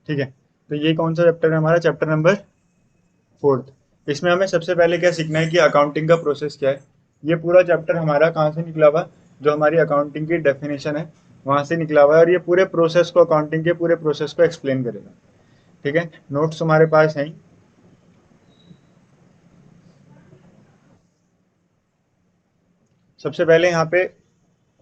ठीक है, तो ये कौन सा चैप्टर है हमारा? Chapter number 4। इसमें हमें सबसे पहले क्या सीखना है कि अकाउंटिंग का प्रोसेस क्या है। ये पूरा चैप्टर हमारा कहाँ से निकला हुआ? जो हमारी अकाउंटिंग की डेफिनेशन है वहाँ से निकला हुआ है, और ये पूरे प्रोसेस को, अकाउंटिंग के पूरे प्रोसेस को एक्सप्लेन करेगा। ठीक है, नोट्स हमारे पास हैं। सबसे पहले यहाँ पे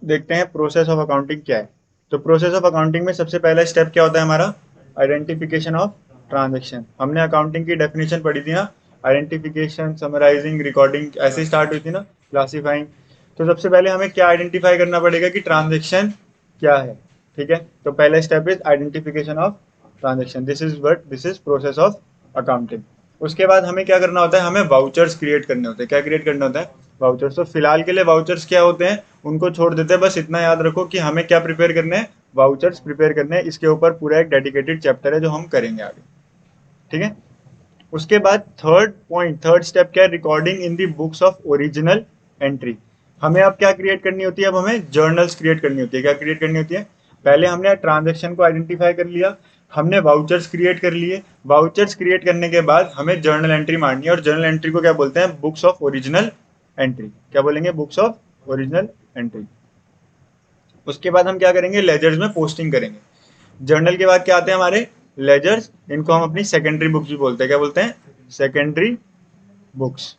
देखते हैं प्रोसेस ऑफ अकाउंटिंग क्या है। तो प्रोसेस ऑफ अकाउंटिंग में सबसे पहला स्टेप क्या होता है हमारा? Identification of transaction. हमने अकाउंटिंग की डेफिनेशन पढ़ी थी ना, आइडेंटिफिकेशन, समराइजिंग, रिकॉर्डिंग, ऐसे ही स्टार्ट हुई थी ना, क्लासिफाइंग। तो सबसे पहले हमें क्या आइडेंटिफाई करना पड़ेगा कि ट्रांजेक्शन क्या है। ठीक है, तो पहला step is identification of transaction. This is process of accounting. उसके बाद हमें क्या करना होता है? हमें वाउचर्स क्रिएट करने होते हैं। क्या क्रिएट करना होता है? वाउचर्स। तो फिलहाल के लिए वाउचर्स क्या होते हैं उनको छोड़ देते हैं, बस इतना याद रखो कि हमें क्या प्रिपेयर करने हैं? वाउचर्स प्रिपेयर करने हैं। इसके ऊपर पूरा एक डेडिकेटेड चैप्टर है जो हम करेंगे आगे। ठीक है, उसके बाद थर्ड स्टेप क्या है? Recording in the books of original entry. हमें अब क्या क्रिएट करनी होती है? अब हमें जर्नल्स क्रिएट करनी होती है। क्या क्रिएट करनी होती है? पहले हमने ट्रांजेक्शन को आइडेंटिफाई कर लिया, हमने वाउचर्स क्रिएट कर लिए। वाउचर्स क्रिएट करने के बाद हमें जर्नल एंट्री मारनी है, और जर्नल एंट्री को क्या बोलते हैं? Books of original entry. क्या बोलेंगे? Books of original entry. उसके बाद हम क्या करेंगे? लेजर्स में पोस्टिंग करेंगे। जर्नल के बाद क्या आते हैं हमारे? लेजर्स। इनको हम अपनी सेकेंडरी बुक्स भी बोलते हैं। क्या बोलते हैं? Secondary books.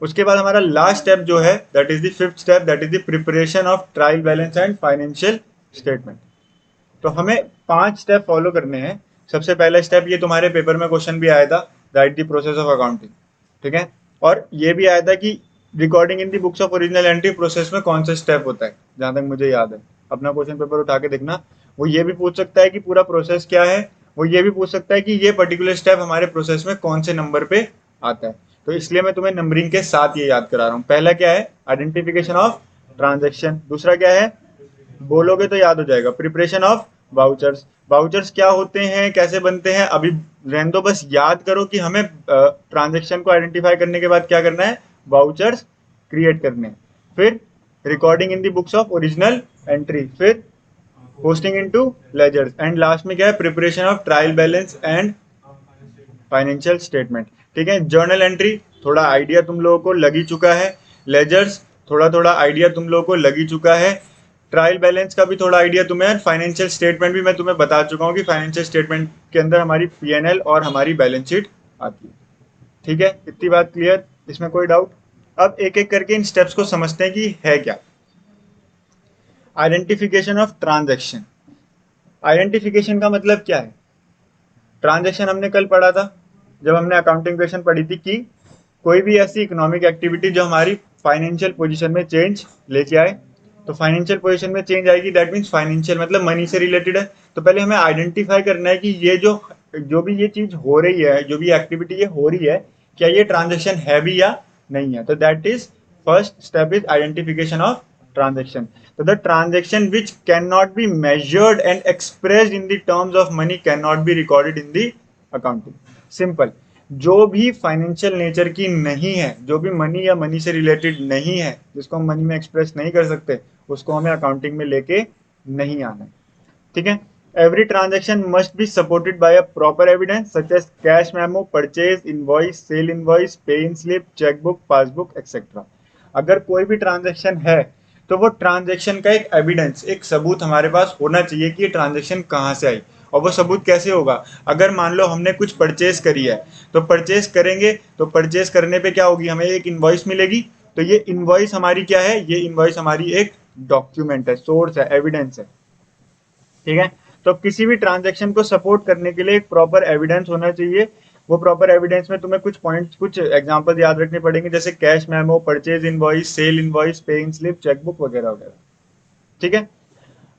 उसके बाद हमारा लास्ट स्टेप जो है, that is the fifth step, that is the preparation of trial balance and financial statement. तो हमें 5 स्टेप फॉलो करने हैं। सबसे पहला स्टेप, ये तुम्हारे पेपर में क्वेश्चन भी आया था, right the process of accounting. ठीक है, और ये भी आया था कि recording in the books of original entry process में कौन सा स्टेप होता है। जहां तक मुझे याद है, अपना क्वेश्चन पेपर उठा के देखना। वो ये भी पूछ सकता है कि पूरा प्रोसेस क्या है, वो ये भी पूछ सकता है कि ये पर्टिकुलर स्टेप हमारे प्रोसेस में कौन से नंबर पे आता है। तो इसलिए मैं तुम्हें नंबरिंग के साथ ये याद करा रहा हूँ। पहला क्या है? Identification of transaction. दूसरा क्या है? बोलोगे तो याद हो जाएगा, प्रिपरेशन ऑफ वाउचर्स। वाउचर्स क्या होते हैं, कैसे बनते हैं, अभी रहने दो, बस याद करो कि हमें ट्रांजेक्शन को आइडेंटिफाई करने के बाद क्या करना है? वाउचर्स क्रिएट करने। फिर recording in the books of original entry, फिर posting into ledgers, and last में क्या है? Preparation of trial balance and financial statement. ठीक है, जर्नल एंट्री थोड़ा आइडिया तुम लोगों को लग ही चुका है, लेजर्स थोड़ा थोड़ा आइडिया तुम लोगों को लग ही चुका है, ट्रायल बैलेंस का भी थोड़ा आइडिया तुम्हें, फाइनेंशियल स्टेटमेंट भी मैं तुम्हें बता चुका हूँ कि फाइनेंशियल स्टेटमेंट के अंदर हमारी पीएनएल और हमारी बैलेंस शीट आती है। ठीक है, इतनी बात क्लियर? इसमें कोई डाउट? अब एक एक करके इन स्टेप्स को समझते हैं कि है क्या। Identification of transaction. आइडेंटिफिकेशन का मतलब क्या है? ट्रांजेक्शन हमने कल पढ़ा था जब हमने अकाउंटिंग क्वेश्चन पढ़ी थी कि कोई भी ऐसी इकोनॉमिक एक्टिविटी जो हमारी फाइनेंशियल पोजीशन में चेंज लेके आए। तो फाइनेंशियल पोजीशन में चेंज आएगी, दैट मीन्स फाइनेंशियल मतलब मनी से रिलेटेड है। तो पहले हमें आइडेंटिफाई करना है कि ये जो भी ये चीज हो रही है, जो भी एक्टिविटी ये हो रही है, क्या ये ट्रांजेक्शन है भी या नहीं है। तो that is first step is identification of transaction. So the transaction which cannot be measured and expressed in the terms of money cannot be recorded in the accounting. Simple. जो भी फाइनेंशियल नेचर की नहीं है, जो भी money या money से related नहीं है, जिसको हम मनी में एक्सप्रेस नहीं कर सकते, उसको हमें अकाउंटिंग में लेके नहीं आना है। ठीक है, every transaction must be supported by a proper evidence such as cash memo, purchase invoice, sale invoice, pay in slip, chequebook, passbook et cetera. अगर कोई भी ट्रांजेक्शन है तो वो ट्रांजेक्शन का एक एविडेंस, एक सबूत हमारे पास होना चाहिए कि ये ट्रांजेक्शन कहाँ से आई। और वो सबूत कैसे होगा? अगर मान लो हमने कुछ परचेज करी है, तो परचेज करेंगे, तो परचेज करने पे क्या होगी? हमें एक इनवॉइस मिलेगी। तो ये इनवॉइस हमारी क्या है? ये इनवॉइस हमारी एक डॉक्यूमेंट है, सोर्स है, एविडेंस है। ठीक है, तो किसी भी ट्रांजेक्शन को सपोर्ट करने के लिए एक प्रॉपर एविडेंस होना चाहिए। वो प्रॉपर एविडेंस में तुम्हें कुछ पॉइंट्स, कुछ एग्जांपल याद रखने पड़ेंगे, जैसे cash memo, purchase invoice, sale invoice, pay in slip, chequebook वगैरह वगैरह। ठीक है,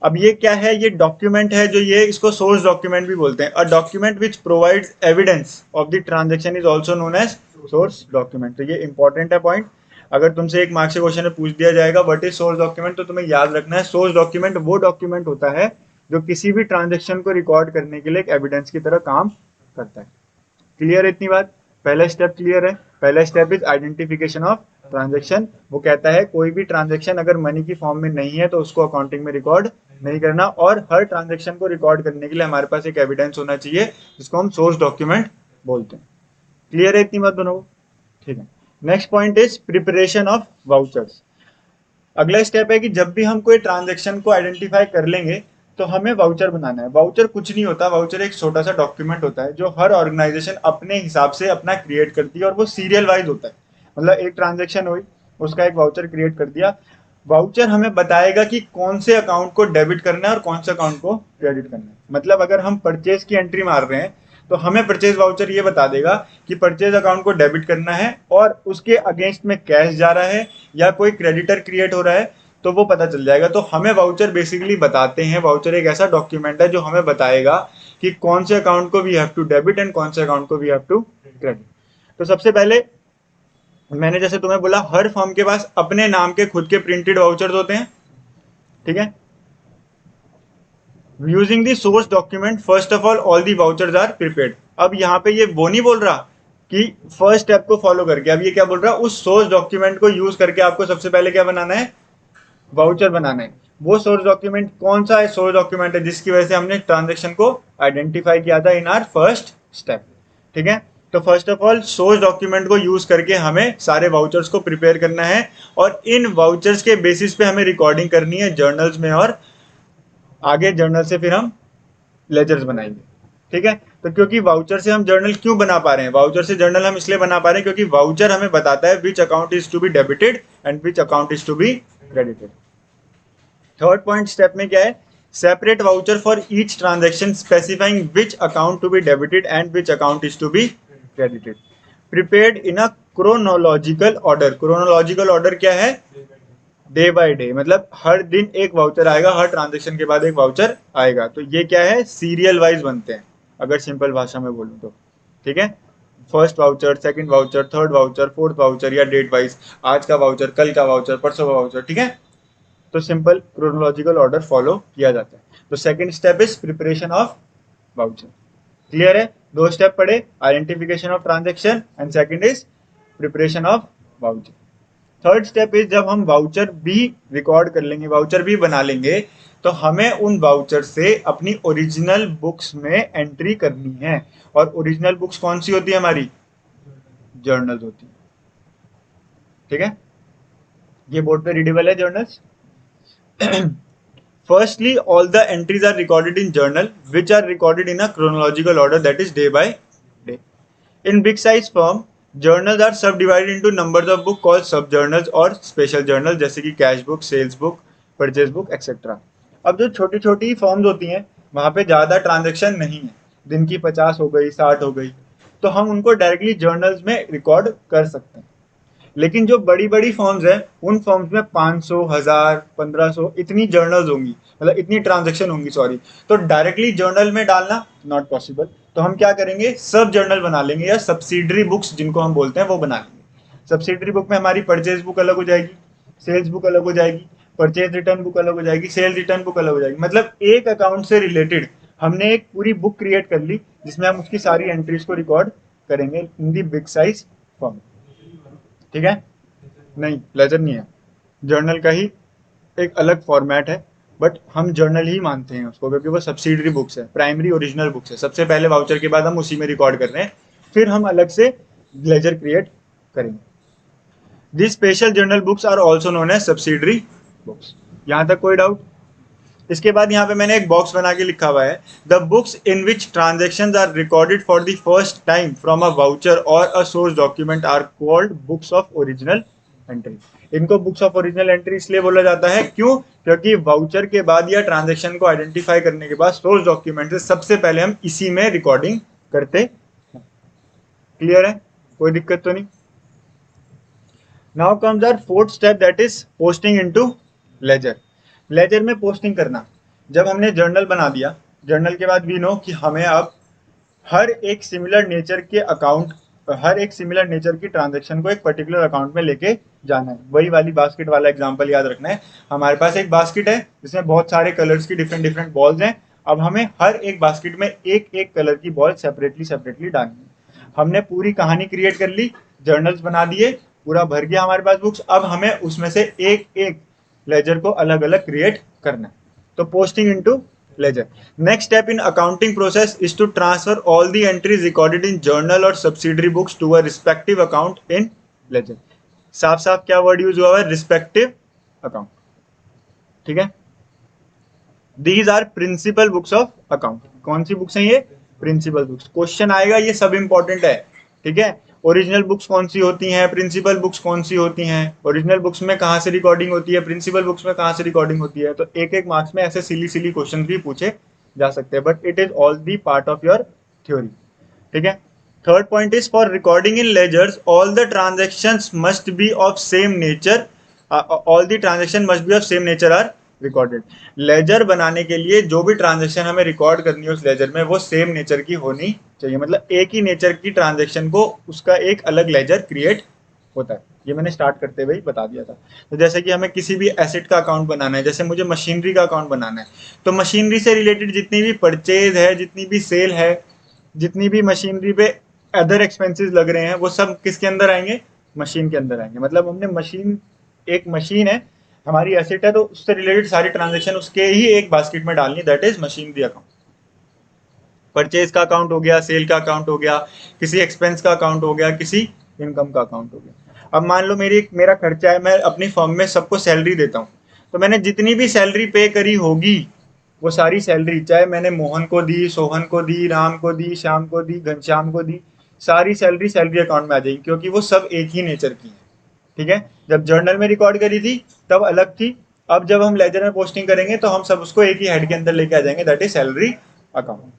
अब ये क्या है? ये डॉक्यूमेंट है, जो ये इसको सोर्स डॉक्यूमेंट भी बोलते हैं। A document which provides evidence of the transaction is also known as source document. तो ये इंपॉर्टेंट है पॉइंट। अगर तुमसे एक मार्क्स के क्वेश्चन में पूछ दिया जाएगा व्हाट इज सोर्स डॉक्यूमेंट, तो तुम्हें याद रखना है सोर्स डॉक्यूमेंट वो डॉक्यूमेंट होता है जो किसी भी ट्रांजेक्शन को रिकॉर्ड करने के लिए एक एविडेंस की तरह काम करता है। क्लियर है इतनी बात? पहला स्टेप क्लियर है? पहला step is identification of transaction. वो कहता है कोई भी ट्रांजेक्शन अगर मनी की फॉर्म में नहीं है तो उसको अकाउंटिंग में रिकॉर्ड नहीं करना, और हर ट्रांजेक्शन को रिकॉर्ड करने के लिए हमारे पास एक एविडेंस होना चाहिए जिसको हम सोर्स डॉक्यूमेंट बोलते हैं। क्लियर है इतनी बात दोनों को? ठीक है। Next point is preparation of vouchers. अगला स्टेप है कि जब भी हम कोई ट्रांजेक्शन को आइडेंटिफाई कर लेंगे तो हमें वाउचर बनाना है। वाउचर कुछ नहीं होता, वाउचर एक छोटा सा डॉक्यूमेंट होता है जो हर ऑर्गेनाइजेशन अपने हिसाब से अपना क्रिएट करती है, और वो सीरियल वाइज होता है। मतलब एक ट्रांजेक्शन हुई, उसका एक वाउचर क्रिएट कर दिया। वाउचर हमें बताएगा कि कौन से अकाउंट को डेबिट करना है और कौन से अकाउंट को क्रेडिट करना है। मतलब अगर हम परचेज की एंट्री मार रहे हैं तो हमें परचेज वाउचर ये बता देगा कि परचेज अकाउंट को डेबिट करना है, और उसके अगेंस्ट में कैश जा रहा है या कोई क्रेडिटर क्रिएट हो रहा है तो वो पता चल जाएगा। तो हमें वाउचर बेसिकली बताते हैं, वाउचर एक ऐसा डॉक्यूमेंट है जो हमें बताएगा कि कौन से अकाउंट को we have to debit and कौन से अकाउंट को वी हैव टू क्रेडिट। तो सबसे पहले मैंने जैसे तुम्हें बोला, हर फर्म के पास अपने नाम के खुद के प्रिंटेड वाउचर्स होते हैं, ठीक है। Using the source document first of all the vouchers are prepared. अब यहाँ पे ये वो नहीं बोल रहा कि फर्स्ट स्टेप को फॉलो करके, अब ये क्या बोल रहा है, उस सोर्स डॉक्यूमेंट को यूज करके आपको सबसे पहले क्या बनाना है, वाउचर बनाना है। वो सोर्स डॉक्यूमेंट कौन सा है, सोर्स डॉक्यूमेंट है जिसकी वजह से हमने ट्रांजेक्शन को आइडेंटिफाई किया था इन आर फर्स्ट स्टेप, ठीक है। तो first of all source document को यूज करके हमें सारे वाउचर्स को प्रिपेयर करना है, और इन वाउचर्स के बेसिस पे हमें रिकॉर्डिंग करनी है जर्नल्स में, और आगे जर्नल से फिर हम लेजर्स बनाएंगे, ठीक है। तो क्योंकि वाउचर से हम जर्नल क्यों बना पा रहे हैं, वाउचर से जर्नल हम इसलिए बना पा रहे हैं क्योंकि वाउचर हमें बताता है which account is to be debited and which account is to be credited. Third point step में क्या है, separate voucher for each transaction specifying which account to be debited and which account is to be credited, prepared in a chronological order. Chronological order क्या है, day by day, मतलब हर दिन एक voucher आएगा, हर transaction के बाद एक वाउचर आएगा। तो ये क्या है, सीरियल वाइज बनते हैं अगर सिंपल भाषा में बोलूं तो, ठीक है। First voucher, second voucher, third voucher, fourth voucher, या डेट वाइज, आज का वाउचर, कल का वाउचर, परसों का वाउचर, ठीक है। तो सिंपल क्रोनोलॉजिकल ऑर्डर फॉलो किया जाता है। तो second step is preparation of voucher. Clear है, दो स्टेप पढ़े, identification of transaction and second is preparation of voucher. Third step is जब हम वाउचर भी रिकॉर्ड कर लेंगे, वाउचर भी बना लेंगे, तो हमें उन वाउचर से अपनी ओरिजिनल बुक्स में एंट्री करनी है। और ओरिजिनल बुक्स कौन सी होती है हमारी, जर्नल्स होती है, ठीक है। ये बोर्ड पे रीडेबल है journals. Firstly, all the entries are recorded in journal, which are recorded in a chronological order, that is day by day. In big size firm, journals are subdivided into numbers of book called subjournals और special journals, जैसे कि cash book, sales book, purchase book et cetera. अब जो छोटी छोटी forms होती हैं वहाँ पे ज़्यादा ट्रांजेक्शन नहीं है, दिन की 50 हो गई, 60 हो गई, तो हम उनको डायरेक्टली जर्नल्स में रिकॉर्ड कर सकते हैं। लेकिन जो बड़ी बड़ी फॉर्म्स है उन फॉर्म्स में 500, 1000, 1500 इतनी जर्नल्स होंगी, मतलब इतनी ट्रांजेक्शन होंगी, सॉरी। तो डायरेक्टली जर्नल में डालना नॉट पॉसिबल। तो हम क्या करेंगे, सब जर्नल बना लेंगे, या सब्सिडरी बुक्स जिनको हम बोलते हैं वो बना लेंगे। सब्सिडरी बुक में हमारी परचेज बुक अलग हो जाएगी, सेल्स बुक अलग हो जाएगी, परचेज रिटर्न बुक अलग हो जाएगी, सेल्स रिटर्न बुक अलग हो जाएगी। मतलब एक अकाउंट से रिलेटेड हमने एक पूरी बुक क्रिएट कर ली जिसमें हम उसकी सारी एंट्रीज को रिकॉर्ड करेंगे इन दी बिग साइज फॉर्म, ठीक है। नहीं, लेजर नहीं है, जर्नल का ही एक अलग फॉर्मेट है, बट हम जर्नल ही मानते हैं उसको क्योंकि वो सब्सिडरी बुक्स है, प्राइमरी ओरिजिनल बुक्स है। सबसे पहले वाउचर के बाद हम उसी में रिकॉर्ड कर रहे हैं, फिर हम अलग से लेजर क्रिएट करेंगे। This special journal books are also known as subsidiary books. यहाँ तक कोई डाउट? इसके बाद यहाँ पे मैंने एक बॉक्स बना के लिखा हुआ है, the books in which transactions are recorded for the first time from a voucher और a source document are called books of original entry. इनको बुक्स ऑफ ओरिजिनल एंट्री इसलिए बोला जाता है, क्यों? क्योंकि वाउचर के बाद या ट्रांजेक्शन को आइडेंटिफाई करने के बाद सोर्स डॉक्यूमेंट से सबसे पहले हम इसी में रिकॉर्डिंग करते हैं। क्लियर है, कोई दिक्कत तो नहीं? Now comes our fourth step, that is posting into ledger. Ledger में पोस्टिंग करना। जब हमने जर्नल बना दिया, जर्नल के बाद वी नो कि हमें अब हर एक सिमिलर नेचर के अकाउंट, हर एक सिमिलर नेचर की ट्रांजैक्शन को एक पर्टिकुलर अकाउंट में लेके जाना है। वही वाली बास्केट वाला एग्जांपल याद रखना है। हमारे पास एक बास्केट है जिसमें बहुत सारे कलर्स की डिफरेंट डिफरेंट बॉल्स हैं। अब हमें हर एक बास्केट में एक एक कलर की बॉल सेपरेटली डालनी है। हमने पूरी कहानी क्रिएट कर ली, जर्नल्स बना दिए, पूरा भर गया हमारे पास बुक्स। अब हमें उसमें से एक एक लेजर को अलग अलग क्रिएट करना है। तो posting into ledger. Next step in accounting process is to transfer all the entries recorded in journal और subsidiary books to a respective account in ledger. साफ साफ क्या वर्ड यूज हुआ है? Respective account. ठीक है. These are principal books of account. कौन सी बुक्स हैं ये? Principal books. क्वेश्चन आएगा, ये सब इंपॉर्टेंट है. ठीक है. ओरिजिनल बुक्स कौन सी होती हैं, प्रिंसिपल बुक्स कौन सी होती हैं, ओरिजिनल बुक्स में कहाँ से रिकॉर्डिंग होती है, प्रिंसिपल बुक्स में कहाँ से रिकॉर्डिंग होती है. तो एक एक मार्क्स में ऐसे सिली सिली क्वेश्चन भी पूछे जा सकते हैं, but it is all the part of your theory. ठीक है. Third point is for recording in ledgers all the transactions must be of same nature. All the transaction must be of same nature are recorded. Ledger बनाने के लिए जो भी transaction हमें record करनी है उस लेजर में, वो सेम नेचर की होनी चाहिए. मतलब एक ही नेचर की ट्रांजेक्शन को उसका एक अलग लेजर क्रिएट होता है. ये मैंने स्टार्ट करते हुए ही बता दिया था. तो जैसे कि हमें किसी भी एसेट का अकाउंट बनाना है, जैसे मुझे मशीनरी का अकाउंट बनाना है, तो मशीनरी से रिलेटेड जितनी भी परचेज है, जितनी भी सेल है, जितनी भी मशीनरी पे अदर एक्सपेंसेस लग रहे हैं, वो सब किसके अंदर आएंगे? मशीन के अंदर आएंगे. मतलब हमने मशीन, एक मशीन है हमारी एसेट है, तो उससे रिलेटेड सारी ट्रांजेक्शन उसके ही एक बास्केट में डालनी, that is machinery account. Purchase का अकाउंट हो गया, सेल का अकाउंट हो गया, किसी एक्सपेंस का अकाउंट हो गया, किसी इनकम का अकाउंट हो गया. अब मान लो मेरा खर्चा है, मैं अपनी फर्म में सबको सैलरी देता हूँ, तो मैंने जितनी भी सैलरी पे करी होगी, वो सारी सैलरी, चाहे मैंने मोहन को दी, सोहन को दी, राम को दी, श्याम को दी, घनश्याम को दी, सारी सैलरी सैलरी अकाउंट में आ जाएगी, क्योंकि वो सब एक ही नेचर की है. ठीक है. जब जर्नल में रिकॉर्ड करी थी तब अलग थी, अब जब हम लेजर में पोस्टिंग करेंगे तो हम सब उसको एक ही हेड के अंदर लेके आ जाएंगे, that is salary account.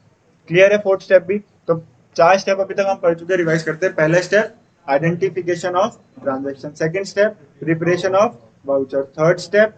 Clear है? फोर्थ स्टेप भी. तो 4 स्टेप अभी तक हम पढ़ चुके हैं, रिवाइज करते हैं. पहला step identification of transaction, second step preparation of voucher, third step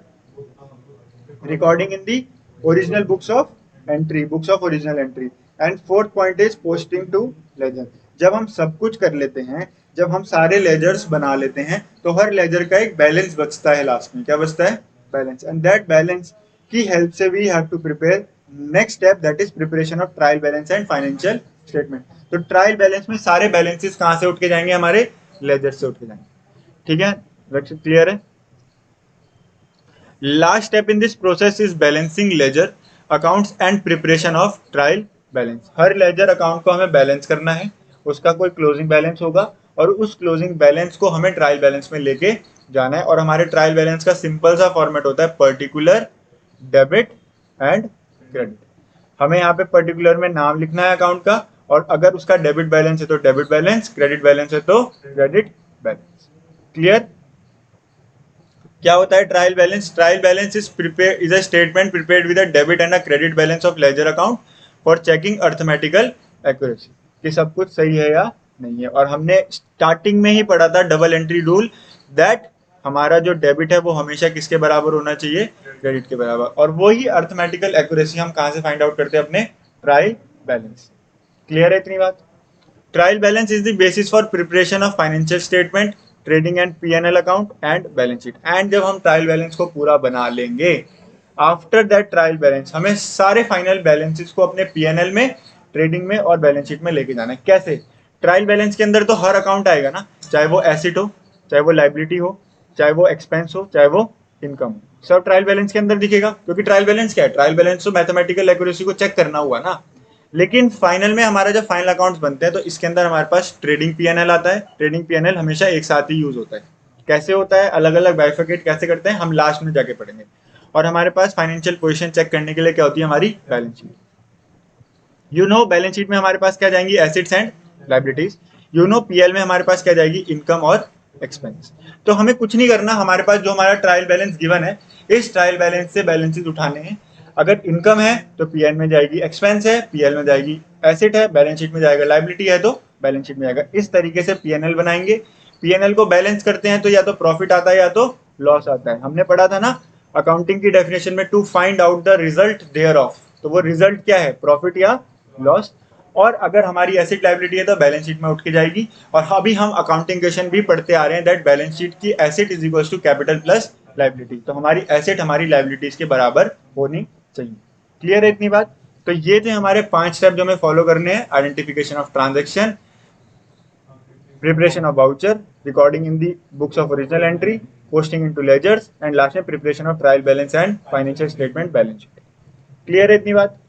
recording in the original books of entry, books of original entry, and fourth point is posting to ledger. जब हम सब कुछ कर लेते हैं, जब हम सारे लेजर्स बना लेते हैं, तो हर लेजर का एक बैलेंस बचता है लास्ट में. क्या बचता है? बैलेंस. एंड दैट बैलेंस की हेल्प से we have to prepare next step, that is preparation of trial balance and financial statement. तो ट्रायल बैलेंस में सारे बैलेंसेस कहाँ से उठ के जाएंगे? हमारे लेजर से उठ के जाएंगे. ठीक है. क्लियर है? Last step in this process is balancing ledger accounts and preparation of trial balance. Her ledger account को हमें बैलेंस करना है, उसका कोई क्लोजिंग बैलेंस होगा, और उस क्लोजिंग बैलेंस को हमें ट्रायल बैलेंस में लेके जाना है. और हमारे ट्रायल बैलेंस का सिंपल सा फॉर्मेट होता है पर्टिकुलर, डेबिट एंड क्रेडिट. हमें यहाँ पे पर्टिकुलर में नाम लिखना है अकाउंट का, और अगर उसका डेबिट बैलेंस है तो डेबिट बैलेंस, क्रेडिट बैलेंस है तो क्रेडिट बैलेंस. क्लियर? क्या होता है trial balance? Trial balance is a statement prepared with a debit and a credit balance of ledger account for checking arithmetical accuracy, कि सब कुछ सही है या नहीं है. और हमने स्टार्टिंग में ही पढ़ा था डबल एंट्री रूल, दैट हमारा जो डेबिट है वो हमेशा किसके बराबर होना चाहिए? क्रेडिट के बराबर. और वही अर्थमेटिकल एक्यूरेसी हम कहाँ से फाइंड आउट करते हैं? अपने ट्रायल बैलेंस. क्लियर है इतनी बात? Trial balance is the basis for preparation of financial statement, trading and P&L account and balance sheet. And जब हम ट्रायल बैलेंस को पूरा बना लेंगे, आफ्टर दैट ट्रायल बैलेंस हमें सारे फाइनल बैलेंसेस को अपने P&L में, ट्रेडिंग में और बैलेंस शीट में लेके जाना है. कैसे? ट्रायल बैलेंस के अंदर तो हर अकाउंट आएगा ना, चाहे वो एसेट हो, चाहे वो लाइबिलिटी हो, चाहे वो एक्सपेंस हो, चाहे वो इनकम हो, सब ट्रायल बैलेंस के अंदर दिखेगा. क्योंकि ट्रायल बैलेंस क्या है? ट्रायल बैलेंस तो मैथमेटिकल एक्यूरेसी को चेक करना हुआ ना. लेकिन फाइनल में हमारा जब फाइनल अकाउंट्स बनते हैं तो इसके अंदर हमारे पास ट्रेडिंग P&L आता है. ट्रेडिंग P&L हमेशा एक साथ ही यूज होता है. कैसे होता है? अलग अलग बाइफरकेट कैसे करते हैं हम लास्ट में जाके पढ़ेंगे. और हमारे पास फाइनेंशियल पोजीशन चेक करने के लिए क्या होती है? हमारी बैलेंस शीट. बैलेंस शीट में हमारे पास क्या जाएंगी? Assets and liabilities. PL में हमारे पास क्या जाएगी? इनकम और एक्सपेंस. तो हमें कुछ नहीं करना, हमारे पास जो हमारा ट्रायल बैलेंस गिवन है, इस ट्रायल बैलेंस से बैलेंसेस उठाने हैं. अगर इनकम है तो PN में जाएगी, एक्सपेंस है PL में जाएगी, एसेट है बैलेंस शीट में जाएगा, लाइबिलिटी है तो बैलेंस शीट में जाएगा. इस तरीके से P&L बनाएंगे. P&L को बैलेंस करते हैं तो या तो प्रॉफिट आता है या तो लॉस आता है. हमने पढ़ा था ना अकाउंटिंग की डेफिनेशन में, to find out the result thereof. तो वो रिजल्ट क्या है? प्रॉफिट या लॉस. और अगर हमारी एसेट लाइबिलिटी है तो बैलेंस शीट में उठ के जाएगी. और अभी हम अकाउंटिंग क्वेश्चन भी पढ़ते आ रहे हैं, दैट बैलेंस शीट की asset is equal to capital plus liability. तो हमारी एसेट हमारी लाइबिलिटीज के बराबर होनी चाहिए. क्लियर है इतनी बात? तो ये थे हमारे 5 स्टेप जो हमें फॉलो करने हैं. Identification of transaction, preparation of voucher, recording in the books of original entry, posting into ledgers, and last में preparation of trial balance and financial statement balance sheet. Clear है इतनी बात?